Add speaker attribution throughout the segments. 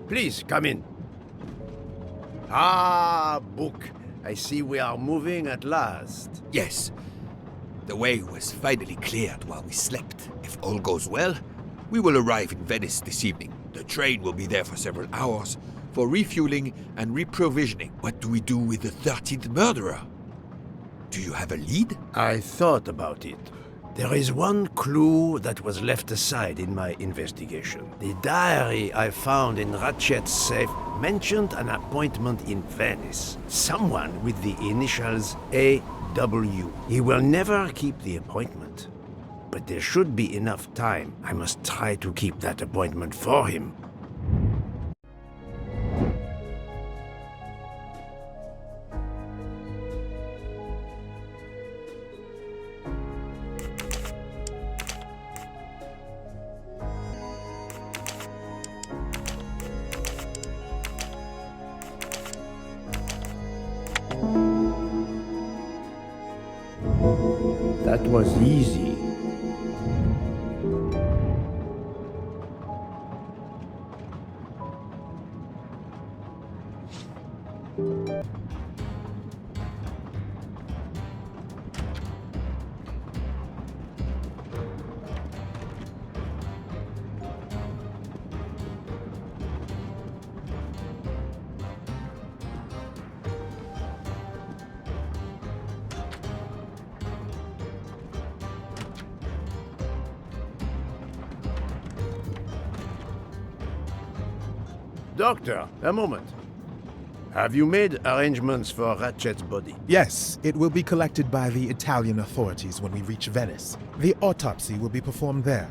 Speaker 1: Please, come in. Ah, book. I see we are moving at last.
Speaker 2: Yes. The way was finally cleared while we slept. If all goes well, we will arrive in Venice this evening. The train will be there for several hours for refueling and reprovisioning. What do we do with the 13th murderer? Do you have a lead?
Speaker 1: I thought about it. There is one clue that was left aside in my investigation. The diary I found in Ratchet's safe mentioned an appointment in Venice. Someone with the initials A.W. He will never keep the appointment. But there should be enough time. I must try to keep that appointment for him. That was easy. Doctor, a moment. Have you made arrangements for Ratchet's body?
Speaker 3: Yes, it will be collected by the Italian authorities when we reach Venice. The autopsy will be performed there.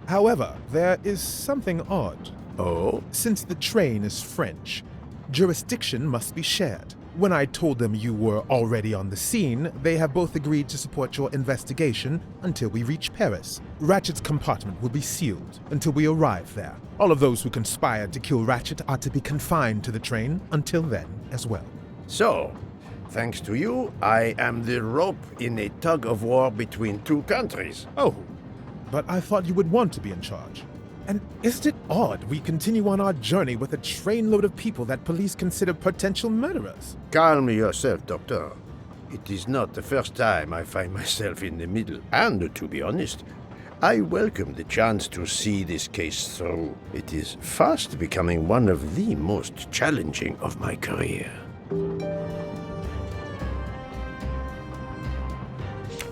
Speaker 3: However, there is something odd.
Speaker 1: Oh?
Speaker 3: Since the train is French, jurisdiction must be shared. When I told them you were already on the scene, they have both agreed to support your investigation until we reach Paris. Ratchet's compartment will be sealed until we arrive there. All of those who conspired to kill Ratchet are to be confined to the train until then as well.
Speaker 1: So, thanks to you, I am the rope in a tug-of-war between two countries.
Speaker 3: Oh, but I thought you would want to be in charge. And isn't it odd we continue on our journey with a trainload of people that police consider potential murderers?
Speaker 1: Calm yourself, Doctor. It is not the first time I find myself in the middle. And, to be honest, I welcome the chance to see this case through. It is fast becoming one of the most challenging of my career.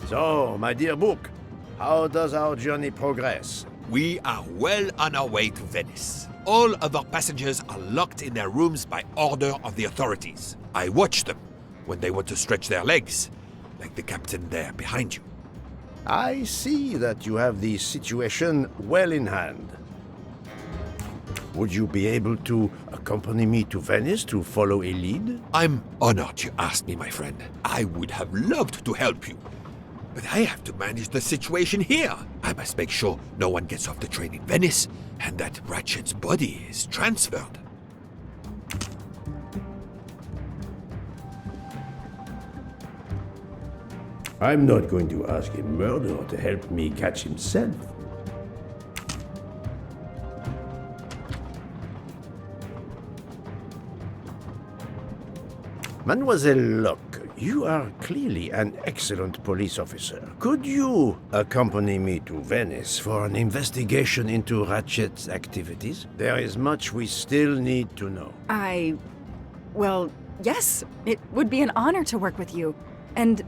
Speaker 1: So, my dear book, how does our journey progress?
Speaker 2: We are well on our way to Venice. All of our passengers are locked in their rooms by order of the authorities. I watch them when they want to stretch their legs, like the captain there behind you.
Speaker 1: I see that you have the situation well in hand. Would you be able to accompany me to Venice to follow a lead?
Speaker 2: I'm honored you asked me, my friend. I would have loved to help you. But I have to manage the situation here. I must make sure no one gets off the train in Venice and that Ratchet's body is transferred.
Speaker 1: I'm not going to ask a murderer to help me catch himself. Mademoiselle Locke, you are clearly an excellent police officer. Could you accompany me to Venice for an investigation into Ratchet's activities? There is much we still need to know.
Speaker 4: Well, yes, it would be an honor to work with you. And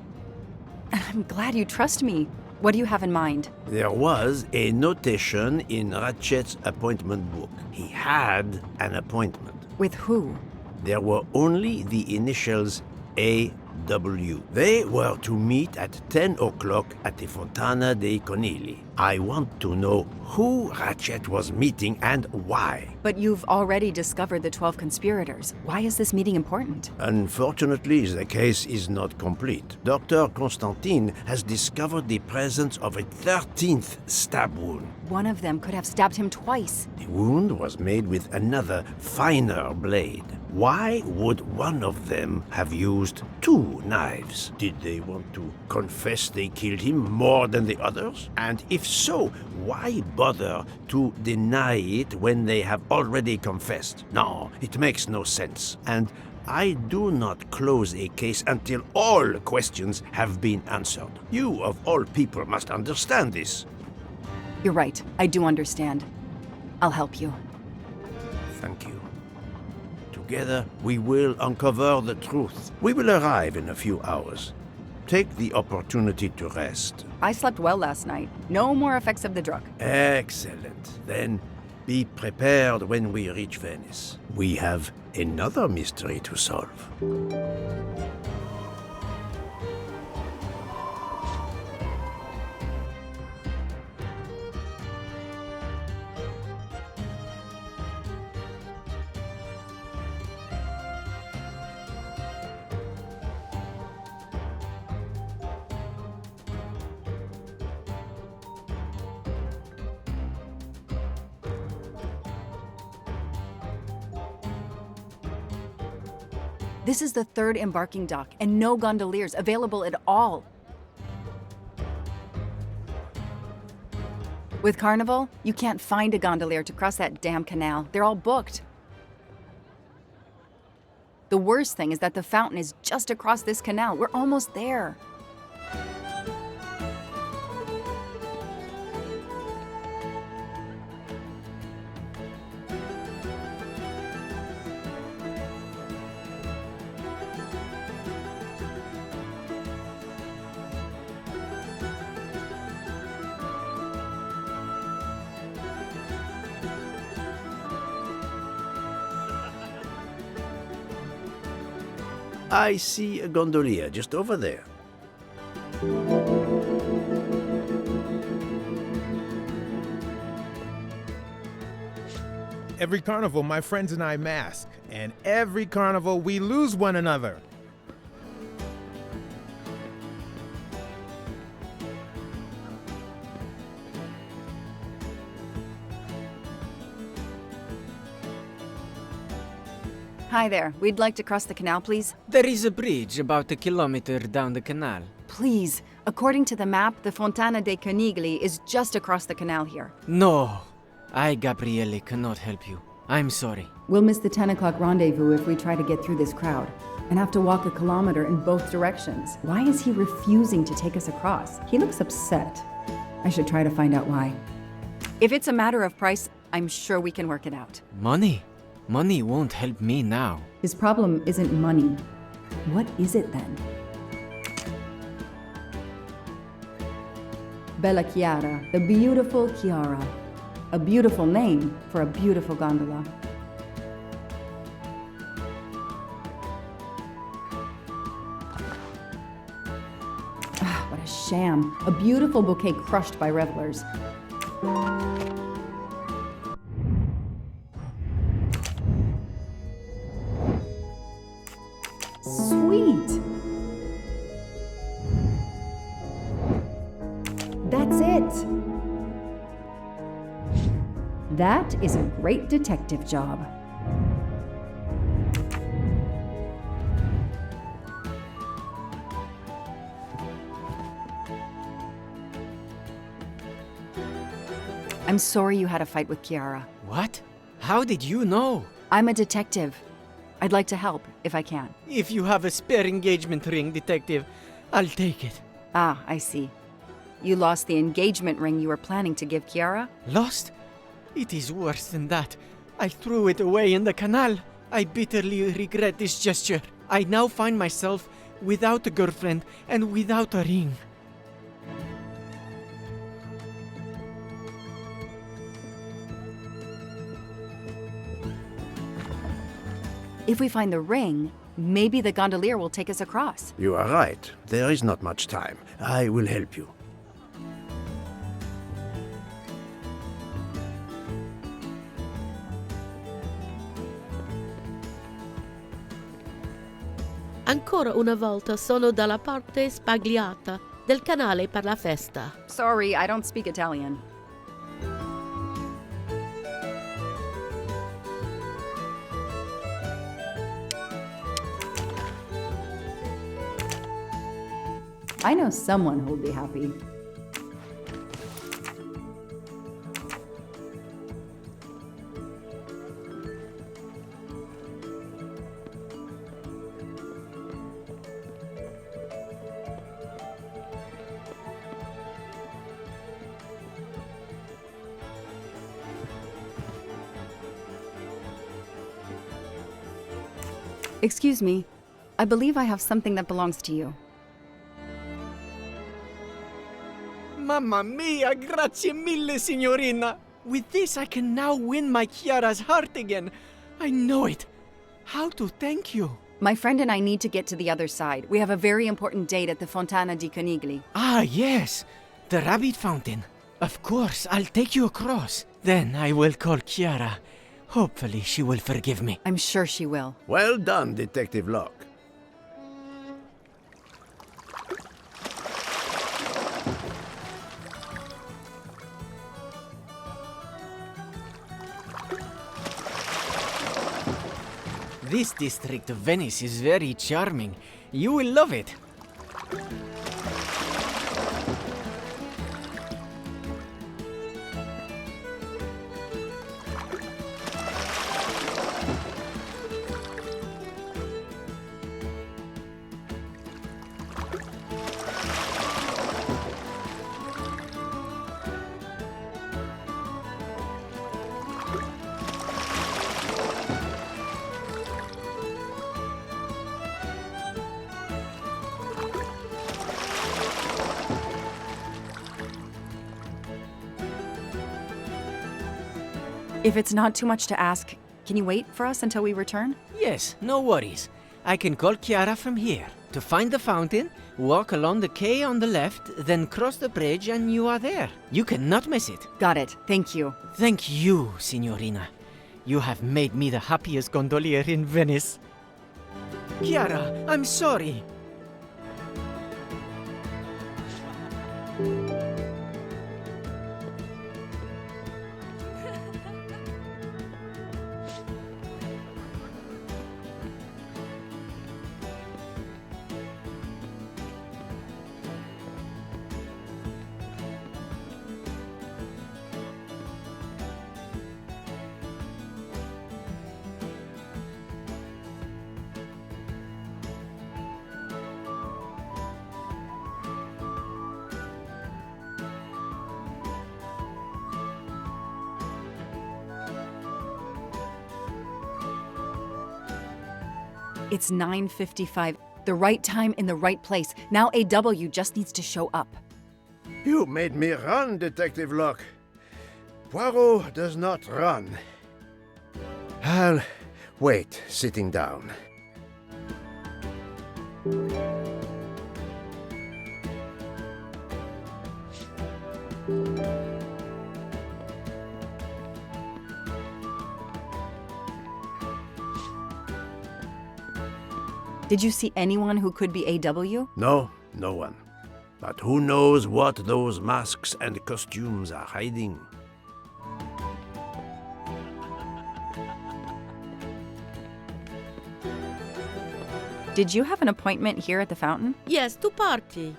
Speaker 4: I'm glad you trust me. What do you have in mind?
Speaker 1: There was a notation in Ratchet's appointment book. He had an appointment.
Speaker 4: With who?
Speaker 1: There were only the initials A.W. They were to meet at 10 o'clock at the Fontana dei Conigli. I want to know who Ratchet was meeting and why.
Speaker 4: But you've already discovered the 12 conspirators. Why is this meeting important?
Speaker 1: Unfortunately, the case is not complete. Dr. Constantine has discovered the presence of a 13th stab wound.
Speaker 4: One of them could have stabbed him twice.
Speaker 1: The wound was made with another, finer blade. Why would one of them have used 2 knives? Did they want to confess they killed him more than the others? And if so, why bother to deny it when they have already confessed? No, it makes no sense. And I do not close a case until all questions have been answered. You, of all people, must understand this.
Speaker 4: You're right. I do understand. I'll help you.
Speaker 1: Thank you. Together, we will uncover the truth. We will arrive in a few hours. Take the opportunity to rest.
Speaker 4: I slept well last night. No more effects of the drug.
Speaker 1: Excellent. Then be prepared when we reach Venice. We have another mystery to solve.
Speaker 4: This is the 3rd embarking dock, and no gondoliers available at all. With Carnival, you can't find a gondolier to cross that damn canal. They're all booked. The worst thing is that the fountain is just across this canal. We're almost there.
Speaker 1: I see a gondolier just over there.
Speaker 3: Every carnival, my friends and I mask, and every carnival, we lose one another.
Speaker 4: Hi there. We'd like to cross the canal, please.
Speaker 5: There is a bridge about a kilometer down the canal.
Speaker 4: Please. According to the map, the Fontana dei Conigli is just across the canal here.
Speaker 5: No, I, Gabriele, cannot help you. I'm sorry.
Speaker 4: We'll miss the 10 o'clock rendezvous if we try to get through this crowd, and have to walk a kilometer in both directions. Why is he refusing to take us across? He looks upset. I should try to find out why. If it's a matter of price, I'm sure we can work it out.
Speaker 5: Money? Money won't help me now.
Speaker 4: His problem isn't money. What is it then? Bella Chiara, the beautiful Chiara. A beautiful name for a beautiful gondola. Ah, what a sham. A beautiful bouquet crushed by revelers. Sweet! That's it! That is a great detective job. I'm sorry you had a fight with Chiara.
Speaker 5: What? How did you know?
Speaker 4: I'm a detective. I'd like to help, if I can.
Speaker 5: If you have a spare engagement ring, detective, I'll take it.
Speaker 4: Ah, I see. You lost the engagement ring you were planning to give Chiara?
Speaker 5: Lost? It is worse than that. I threw it away in the canal. I bitterly regret this gesture. I now find myself without a girlfriend and without a ring.
Speaker 4: If we find the ring, maybe the gondolier will take us across.
Speaker 1: You are right. There is not much time. I will help you.
Speaker 6: Ancora una volta sono dalla parte spagliata del canale per la festa.
Speaker 4: Sorry, I don't speak Italian. I know someone who'll be happy. Excuse me. I believe I have something that belongs to you.
Speaker 5: Mamma mia, grazie mille, signorina! With this, I can now win my Chiara's heart again. I know it. How to thank you?
Speaker 4: My friend and I need to get to the other side. We have a very important date at the Fontana di Conigli.
Speaker 5: Ah, yes. The rabbit fountain. Of course, I'll take you across. Then I will call Chiara. Hopefully, she will forgive me.
Speaker 4: I'm sure she will.
Speaker 1: Well done, Detective Locke.
Speaker 5: This district of Venice is very charming. You will love it.
Speaker 4: If it's not too much to ask, can you wait for us until we return?
Speaker 5: Yes, no worries. I can call Chiara from here. To find the fountain, walk along the quay on the left, then cross the bridge and you are there. You cannot miss it.
Speaker 4: Got it. Thank you.
Speaker 5: Thank you, signorina. You have made me the happiest gondolier in Venice. Chiara, I'm sorry.
Speaker 4: It's 9:55. The right time in the right place. Now AW just needs to show up.
Speaker 1: You made me run, Detective Locke. Poirot does not run. I'll wait, sitting down.
Speaker 4: Did you see anyone who could be AW?
Speaker 1: No, no one. But who knows what those masks and costumes are hiding?
Speaker 4: Did you have an appointment here at the fountain?
Speaker 6: Yes, to party.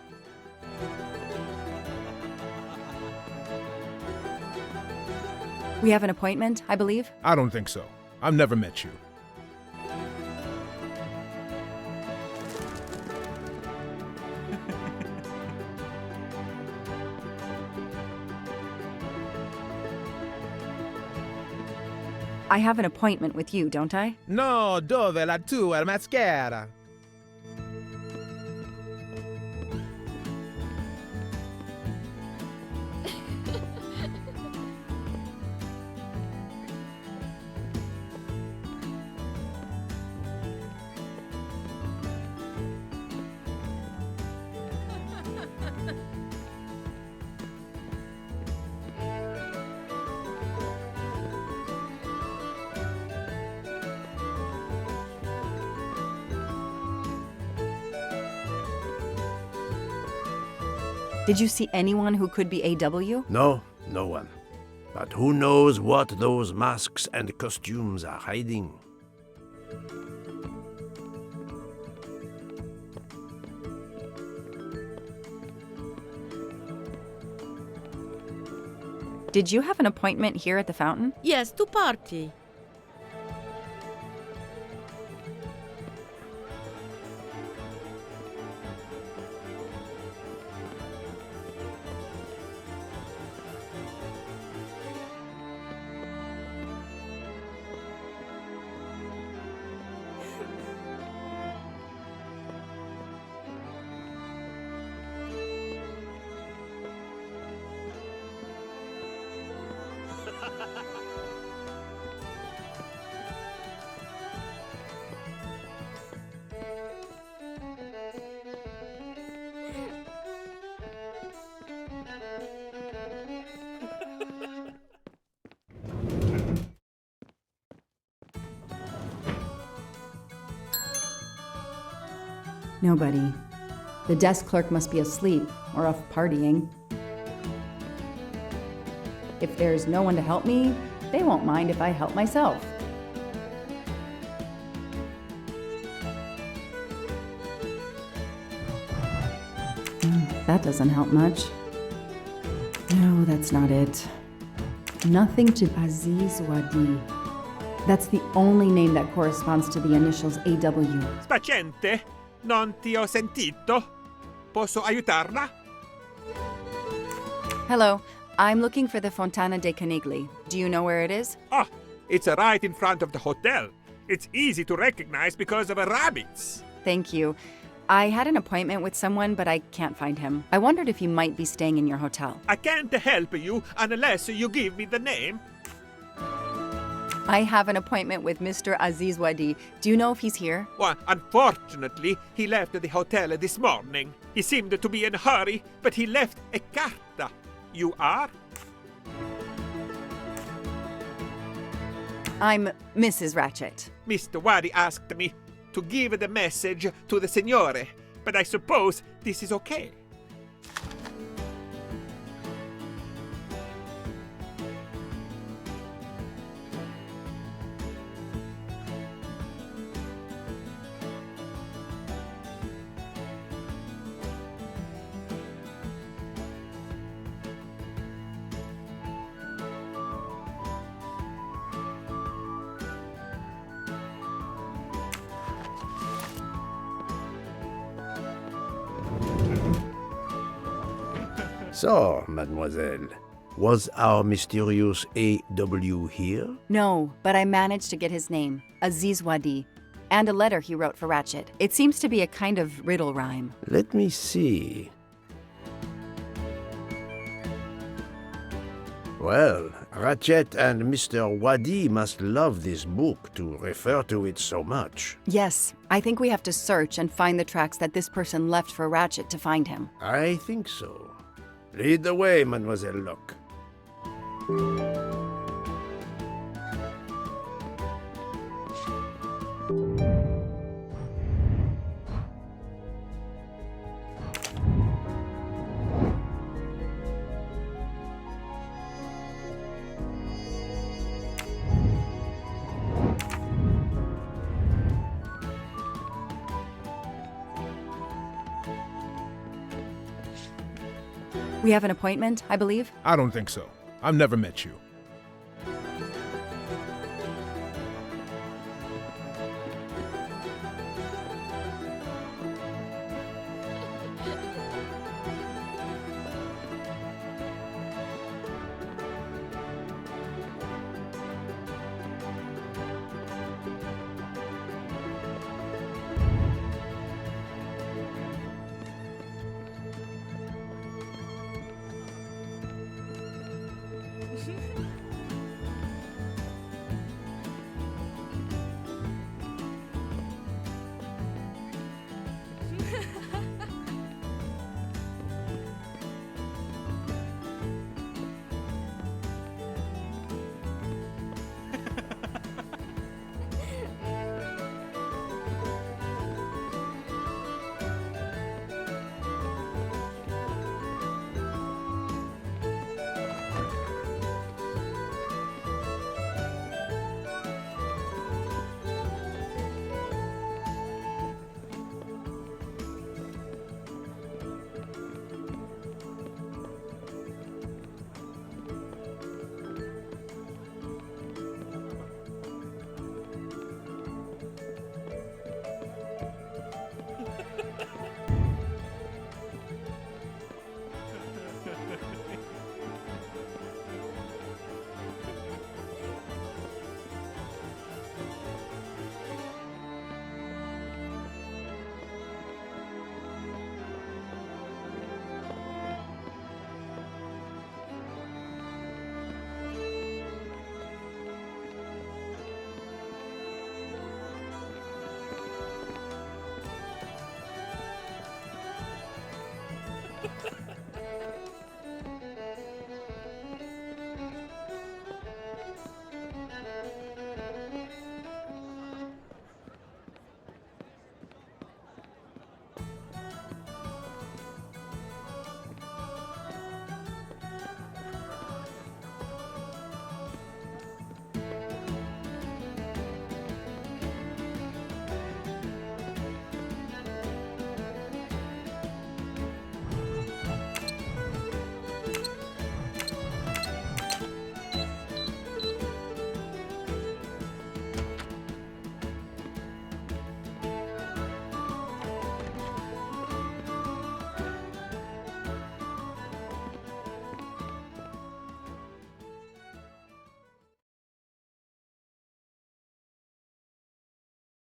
Speaker 4: We have an appointment, I believe.
Speaker 3: I don't think so. I've never met you.
Speaker 4: I have an appointment with you, don't I?
Speaker 3: No, dove la tua maschera?
Speaker 4: Did you see anyone who could be AW?
Speaker 1: No, no one. But who knows what those masks and costumes are hiding?
Speaker 4: Did you have an appointment here at the fountain?
Speaker 6: Yes, to party.
Speaker 4: Nobody. The desk clerk must be asleep or off partying. If there's no one to help me, they won't mind if I help myself. That doesn't help much. No, that's not it. Nothing to Aziz Wadi. That's the only name that corresponds to the initials AW.
Speaker 7: Spaziente? Non ti ho sentito? Posso aiutarla?
Speaker 4: Hello, I'm looking for the Fontana dei Canigli. Do you know where it is?
Speaker 7: Ah, it's right in front of the hotel. It's easy to recognize because of the rabbits.
Speaker 4: Thank you. I had an appointment with someone, but I can't find him. I wondered if he might be staying in your hotel.
Speaker 7: I can't help you unless you give me the name.
Speaker 4: I have an appointment with Mr. Aziz Wadi. Do you know if he's here?
Speaker 7: Well, unfortunately, he left the hotel this morning. He seemed to be in a hurry, but he left a carta. You are?
Speaker 4: I'm Mrs. Ratchet.
Speaker 7: Mr. Wadi asked me to give the message to the signore, but I suppose this is okay.
Speaker 1: So, mademoiselle, was our mysterious A.W. here?
Speaker 4: No, but I managed to get his name, Aziz Wadi, and a letter he wrote for Ratchet. It seems to be a kind of riddle rhyme.
Speaker 1: Let me see. Well, Ratchet and Mr. Wadi must love this book to refer to it so much.
Speaker 4: Yes, I think we have to search and find the tracks that this person left for Ratchet to find him.
Speaker 1: I think so. Lead the way, Mademoiselle Locke.
Speaker 4: We have an appointment, I believe?
Speaker 3: I don't think so. I've never met you.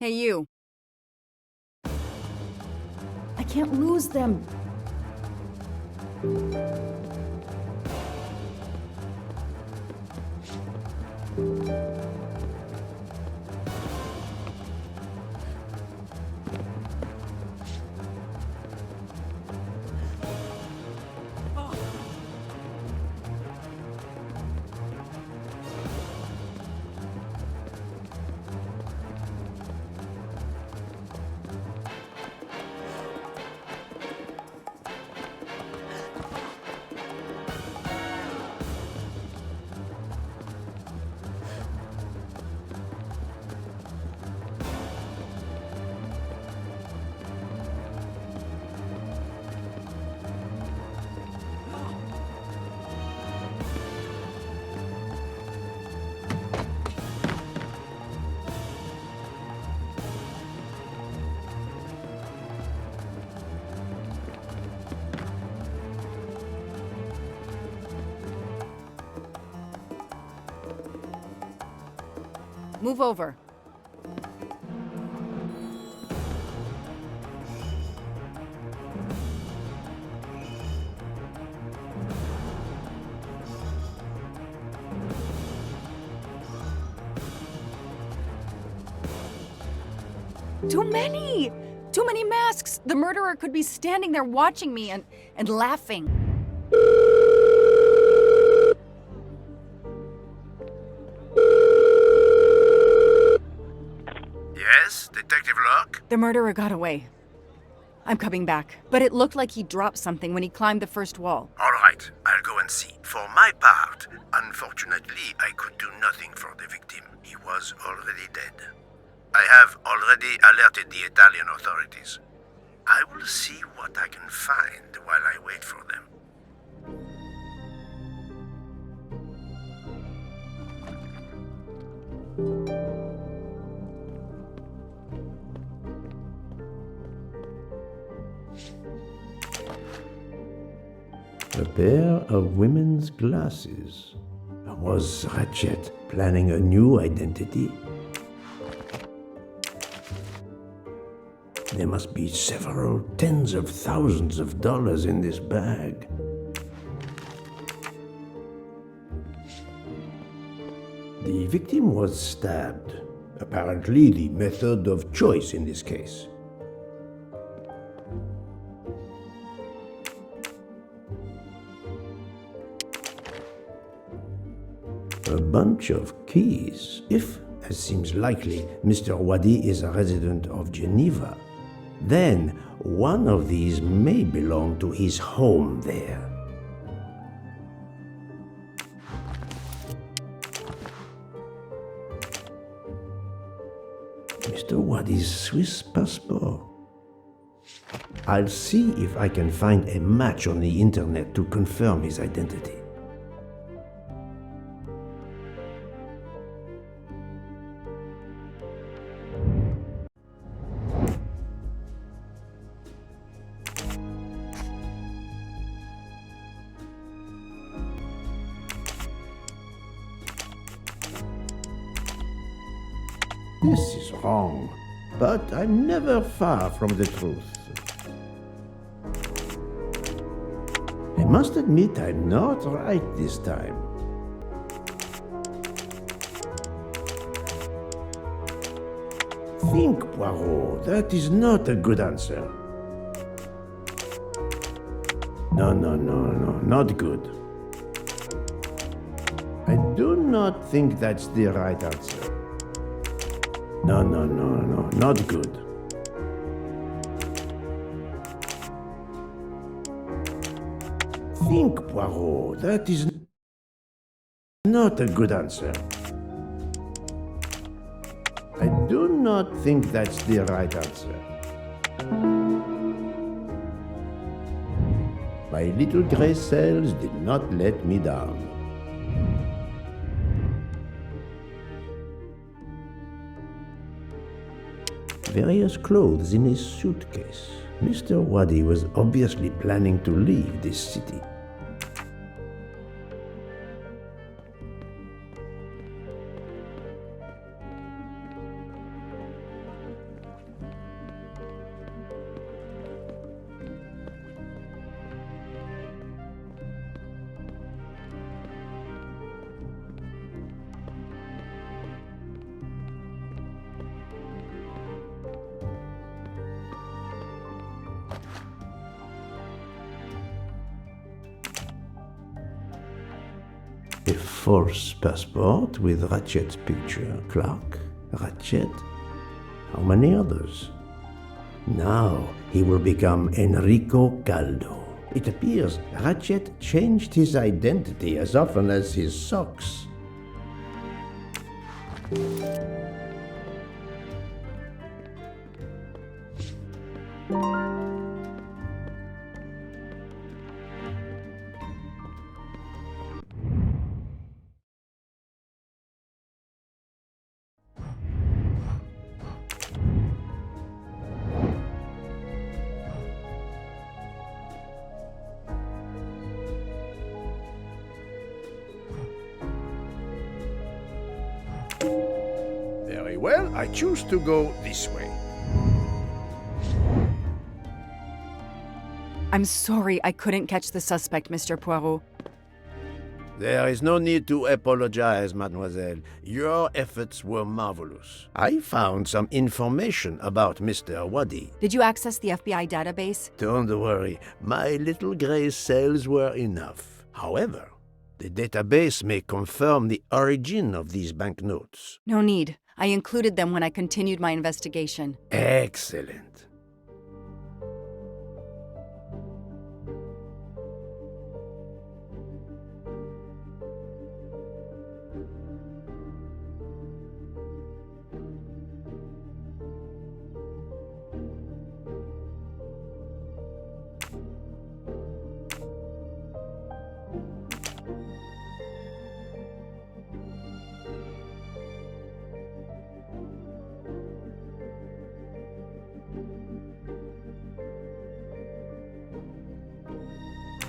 Speaker 4: Hey, you. I can't lose them. Move over. Too many! Too many masks! The murderer could be standing there watching me and laughing.
Speaker 1: Yes, Detective Locke?
Speaker 4: The murderer got away. I'm coming back, but it looked like he dropped something when he climbed the first wall.
Speaker 1: All right, I'll go and see. For my part, unfortunately, I could do nothing for the victim. He was already dead. I have already alerted the Italian authorities. I will see what I can find while I wait for them. A pair of women's glasses. Was Ratchet planning a new identity? There must be several tens of thousands of dollars in this bag. The victim was stabbed. Apparently the method of choice in this case. A bunch of keys. If, as seems likely, Mr. Wadi is a resident of Geneva, then one of these may belong to his home there. Mr. Wadi's Swiss passport. I'll see if I can find a match on the internet to confirm his identity. This is wrong, but I'm never far from the truth. I must admit I'm not right this time. Think, Poirot, that is not a good answer. No, not good. I do not think that's the right answer. No, not good. Think, Poirot, that is not a good answer. I do not think that's the right answer. My little gray cells did not let me down. Various clothes in his suitcase. Mr. Wadi was obviously planning to leave this city. A false passport with Ratchet's picture. Clark, Ratchet, how many others? Now he will become Enrico Caldo. It appears Ratchet changed his identity as often as his socks. Very well, I choose to go this way.
Speaker 4: I'm sorry I couldn't catch the suspect, Mr. Poirot.
Speaker 1: There is no need to apologize, mademoiselle. Your efforts were marvelous. I found some information about Mr. Wadi.
Speaker 4: Did you access the FBI database?
Speaker 1: Don't worry, my little gray cells were enough. However, the database may confirm the origin of these banknotes.
Speaker 4: No need. I included them when I continued my investigation.
Speaker 1: Excellent.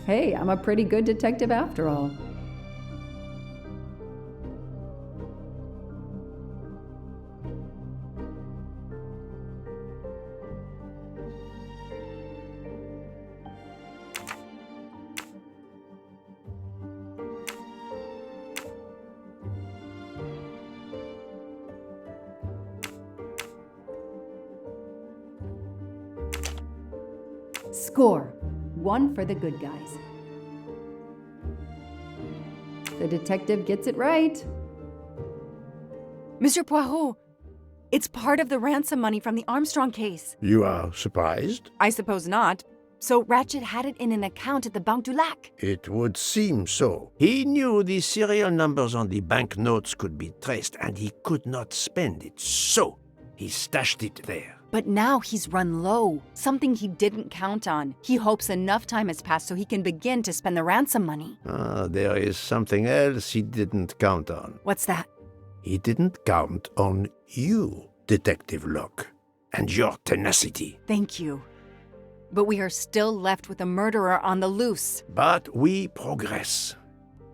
Speaker 4: Hey, I'm a pretty good detective after all. Score. 1 for the good guys. The detective gets it right. Mr. Poirot, it's part of the ransom money from the Armstrong case.
Speaker 1: You are surprised?
Speaker 4: I suppose not. So Ratchet had it in an account at the Banque du Lac.
Speaker 1: It would seem so. He knew the serial numbers on the banknotes could be traced, and he could not spend it, so he stashed it there.
Speaker 4: But now he's run low, something he didn't count on. He hopes enough time has passed so he can begin to spend the ransom money.
Speaker 1: There is something else he didn't count on.
Speaker 4: What's that?
Speaker 1: He didn't count on you, Detective Locke, and your tenacity.
Speaker 4: Thank you. But we are still left with a murderer on the loose.
Speaker 1: But we progress.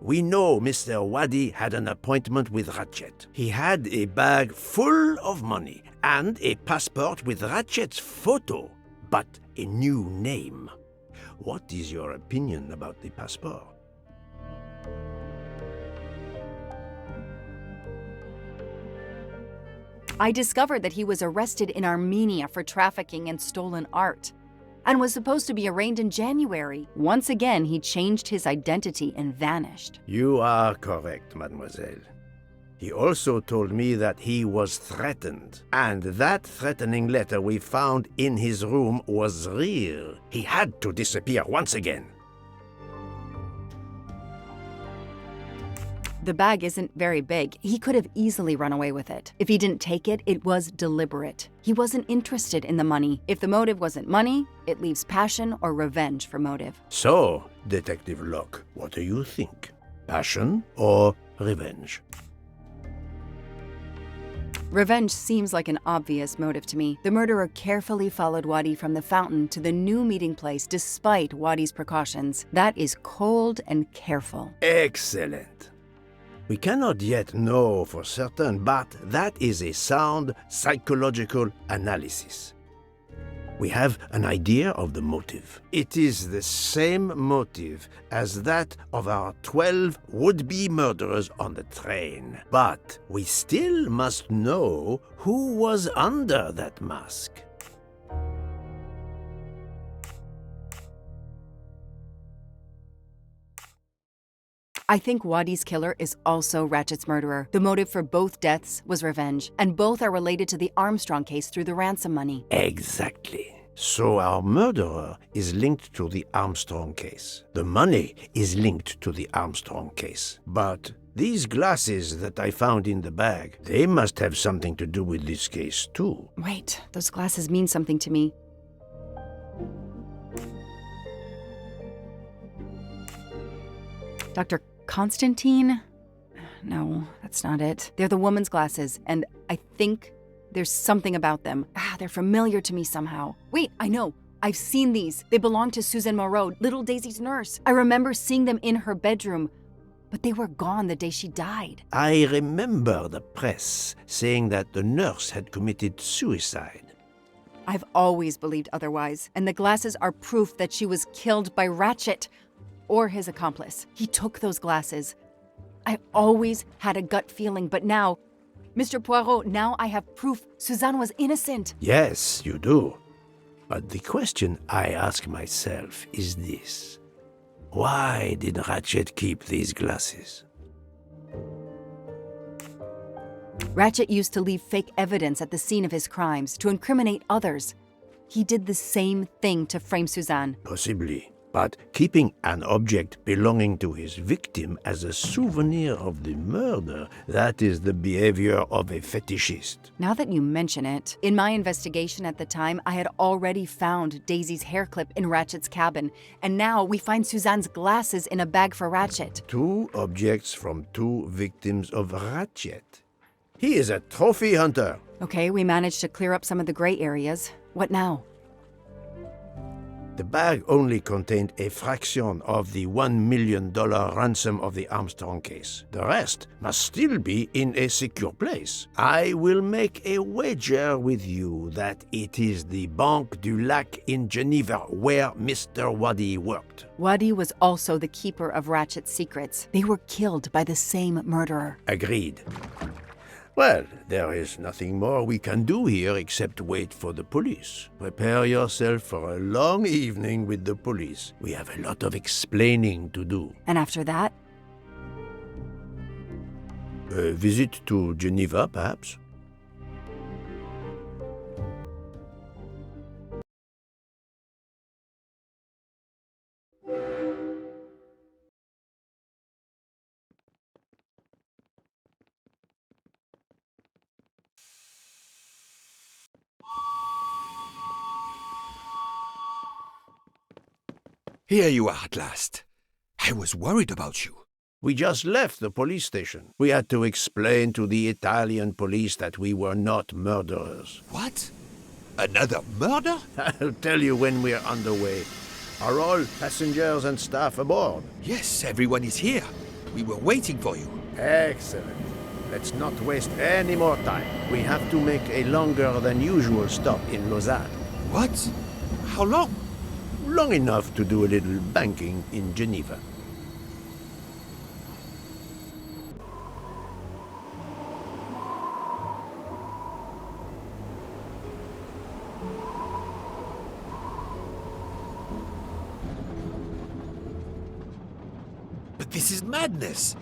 Speaker 1: We know Mr. Wadi had an appointment with Ratchet. He had a bag full of money and a passport with Ratchet's photo, but a new name. What is your opinion about the passport?
Speaker 4: I discovered that he was arrested in Armenia for trafficking in stolen art and was supposed to be arraigned in January. Once again, he changed his identity and vanished.
Speaker 1: You are correct, mademoiselle. He also told me that he was threatened, and that threatening letter we found in his room was real. He had to disappear once again.
Speaker 4: The bag isn't very big. He could have easily run away with it. If he didn't take it, it was deliberate. He wasn't interested in the money. If the motive wasn't money, it leaves passion or revenge for motive.
Speaker 1: So, Detective Locke, what do you think? Passion or revenge?
Speaker 4: Revenge seems like an obvious motive to me. The murderer carefully followed Wadi from the fountain to the new meeting place despite Wadi's precautions. That is cold and careful.
Speaker 1: Excellent. We cannot yet know for certain, but that is a sound psychological analysis. We have an idea of the motive. It is the same motive as that of our 12 would-be murderers on the train. But we still must know who was under that mask.
Speaker 4: I think Wadi's killer is also Ratchet's murderer. The motive for both deaths was revenge, and both are related to the Armstrong case through the ransom money.
Speaker 1: Exactly. So our murderer is linked to the Armstrong case. The money is linked to the Armstrong case. But these glasses that I found in the bag, they must have something to do with this case too.
Speaker 4: Wait, those glasses mean something to me. Dr. Constantine? No, that's not it. They're the woman's glasses, and I think there's something about them. They're familiar to me somehow. Wait, I know. I've seen these. They belong to Suzanne Moreau, little Daisy's nurse. I remember seeing them in her bedroom, but they were gone the day she died.
Speaker 1: I remember the press saying that the nurse had committed suicide.
Speaker 4: I've always believed otherwise, and the glasses are proof that she was killed by Ratchet or his accomplice. He took those glasses. I always had a gut feeling, but now, Mr. Poirot, now I have proof Suzanne was innocent.
Speaker 1: Yes, you do. But the question I ask myself is this. Why did Ratchet keep these glasses?
Speaker 4: Ratchet used to leave fake evidence at the scene of his crimes to incriminate others. He did the same thing to frame Suzanne.
Speaker 1: Possibly. But keeping an object belonging to his victim as a souvenir of the murder, that is the behavior of a fetishist.
Speaker 4: Now that you mention it, in my investigation at the time, I had already found Daisy's hair clip in Ratchet's cabin, and now we find Suzanne's glasses in a bag for Ratchet.
Speaker 1: 2 objects from 2 victims of Ratchet. He is a trophy hunter.
Speaker 4: Okay, we managed to clear up some of the gray areas. What now?
Speaker 1: The bag only contained a fraction of the $1 million ransom of the Armstrong case. The rest must still be in a secure place. I will make a wager with you that it is the Banque du Lac in Geneva where Mr. Wadi worked.
Speaker 4: Wadi was also the keeper of Ratchet's secrets. They were killed by the same murderer.
Speaker 1: Agreed. Well, there is nothing more we can do here except wait for the police. Prepare yourself for a long evening with the police. We have a lot of explaining to do.
Speaker 4: And after that?
Speaker 1: A visit to Geneva, perhaps?
Speaker 2: Here you are at last. I was worried about you.
Speaker 1: We just left the police station. We had to explain to the Italian police that we were not murderers.
Speaker 2: What? Another murder?
Speaker 1: I'll tell you when we're underway. Are all passengers and staff aboard?
Speaker 2: Yes, everyone is here. We were waiting for you.
Speaker 1: Excellent. Let's not waste any more time. We have to make a longer than usual stop in Lausanne.
Speaker 2: What? How long?
Speaker 1: Long enough to do a little banking in Geneva.
Speaker 2: But this is madness.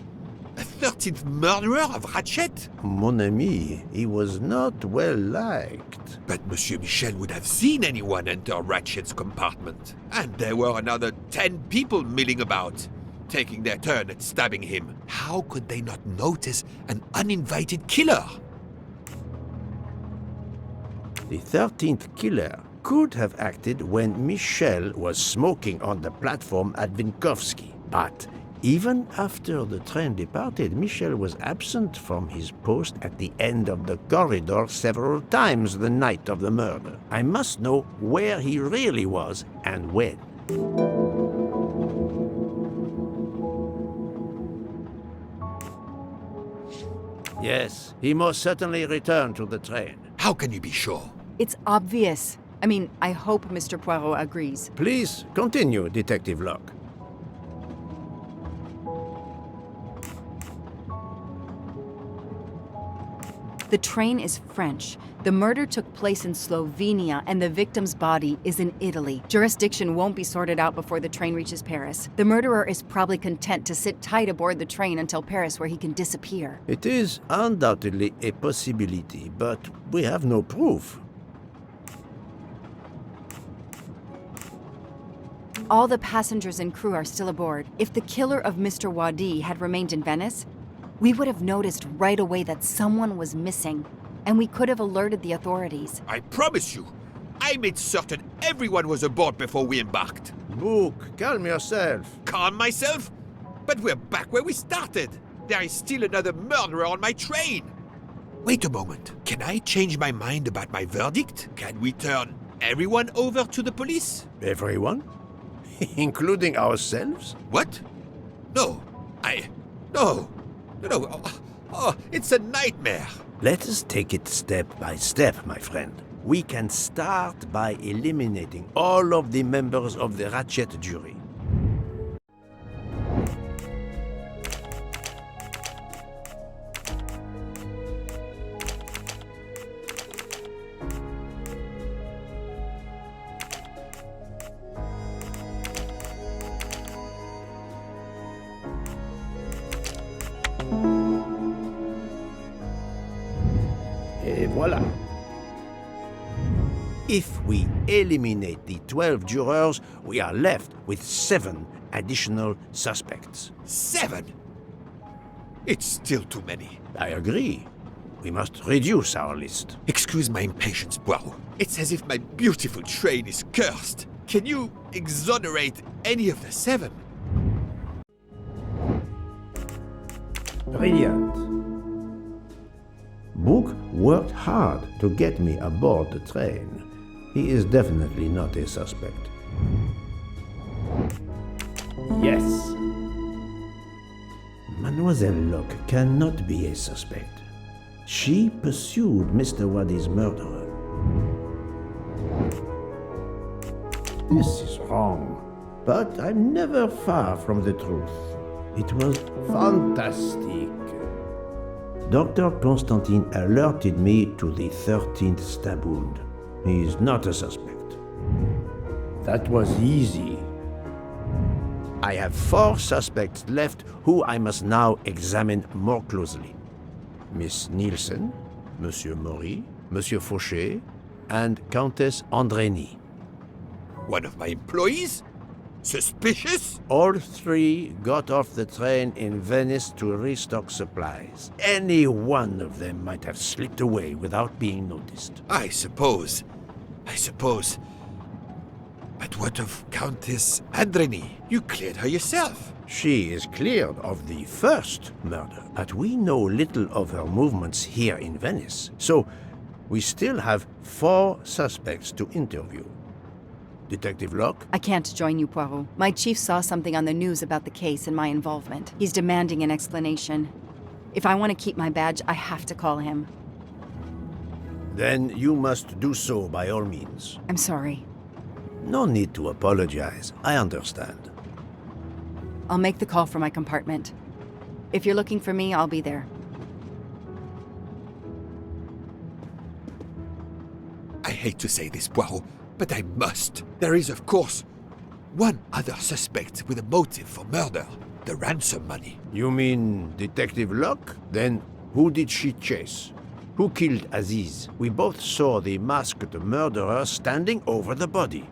Speaker 2: A 13th murderer of Ratchet?
Speaker 1: Mon ami, he was not well liked.
Speaker 2: But Monsieur Michel would have seen anyone enter Ratchet's compartment. And there were another 10 people milling about, taking their turn at stabbing him. How could they not notice an uninvited killer?
Speaker 1: The 13th killer could have acted when Michel was smoking on the platform at Vinkovsky. But even after the train departed, Michel was absent from his post at the end of the corridor several times the night of the murder. I must know where he really was and when. Yes, he most certainly returned to the train.
Speaker 2: How can you be sure?
Speaker 4: It's obvious. I mean, I hope Mr. Poirot agrees.
Speaker 1: Please continue, Detective Locke.
Speaker 4: The train is French. The murder took place in Slovenia and the victim's body is in Italy. Jurisdiction won't be sorted out before the train reaches Paris. The murderer is probably content to sit tight aboard the train until Paris, where he can disappear.
Speaker 1: It is undoubtedly a possibility, but we have no proof.
Speaker 4: All the passengers and crew are still aboard. If the killer of Mr. Wadi had remained in Venice, we would have noticed right away that someone was missing, and we could have alerted the authorities.
Speaker 2: I promise you, I made certain everyone was aboard before we embarked.
Speaker 1: Book, calm yourself.
Speaker 2: Calm myself? But we're back where we started. There is still another murderer on my train. Wait a moment. Can I change my mind about my verdict? Can we turn everyone over to the police?
Speaker 1: Everyone? Including ourselves?
Speaker 2: What? No. No. Oh, it's a nightmare.
Speaker 1: Let us take it step by step, my friend. We can start by eliminating all of the members of the Ratchet jury. Et voilà. If we eliminate the 12 jurors, we are left with 7 additional suspects.
Speaker 2: 7? It's still too many.
Speaker 1: I agree. We must reduce our list.
Speaker 2: Excuse my impatience, Poireau. It's as if my beautiful train is cursed. Can you exonerate any of the 7?
Speaker 1: Brilliant. Book worked hard to get me aboard the train. He is definitely not a suspect. Yes. Mademoiselle Locke cannot be a suspect. She pursued Mr. Wadi's murderer. This is wrong, but I'm never far from the truth. It was fantastic. Dr. Constantine alerted me to the 13th stab wound. He is not a suspect. That was easy. I have 4 suspects left who I must now examine more closely. Miss Nielsen, Monsieur Maury, Monsieur Fauché, and Countess Andrény.
Speaker 2: One of my employees? Suspicious?
Speaker 1: All 3 got off the train in Venice to restock supplies. Any one of them might have slipped away without being noticed.
Speaker 2: I suppose. But what of Countess Andrény? You cleared her yourself.
Speaker 1: She is cleared of the first murder, but we know little of her movements here in Venice. So, we still have 4 suspects to interview. Detective Locke?
Speaker 4: I can't join you, Poirot. My chief saw something on the news about the case and my involvement. He's demanding an explanation. If I want to keep my badge, I have to call him.
Speaker 1: Then you must do so by all means.
Speaker 4: I'm sorry.
Speaker 1: No need to apologize. I understand.
Speaker 4: I'll make the call from my compartment. If you're looking for me, I'll be there.
Speaker 2: I hate to say this, Poirot, but I must. There is, of course, one other suspect with a motive for murder. The ransom money.
Speaker 1: You mean Detective Locke? Then who did she chase? Who killed Aziz? We both saw the masked murderer standing over the body.